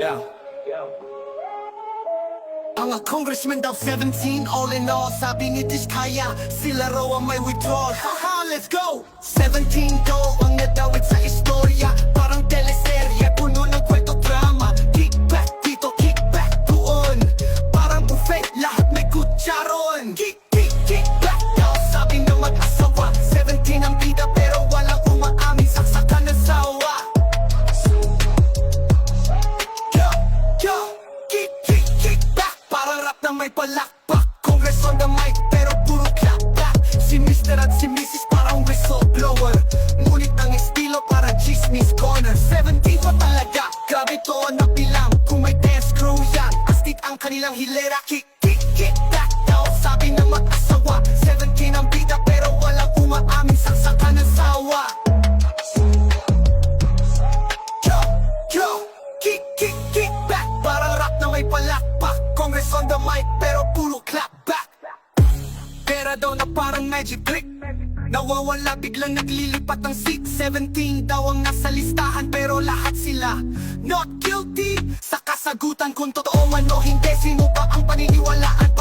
Mga congressman daw 17, all in all, sabi ni Tish kaya sila raw ang may withdrawal. Haha, let's go! 17 daw ang nadawit sa istorya, parang teleserye, puno ng kwento drama. Kickback dito, kickback doon, parang buffet, lahat may kutsaron. Kickback daw, sabi ng mag-asawa, 17 ang bida pero walang umaamin, saksakan ng sawa. Kickback, parang rap na may palakpak. Congress on the mic pero puro clapback. Si Mr. at si Mrs. parang whistleblower, ngunit ang estilo parang chismis corner. 17 pa talaga, grabe to na bilang. Kung may dance crew yan, astig ang kanilang hilera. Kickback daw, sabi ng mag-asawa, 17 ang bida pero walang umaamin, saksakan ng sawa. Kickback, parang rap na may palakpak. Congress on the mic pero puro clapback. Pera daw na parang magic trick, nawawala biglang naglilipat ang seat. 17 daw ang nasa listahan pero lahat sila not guilty. Sa kasagutan kung totoo man o hindi, sino ba ang paniniwalaan?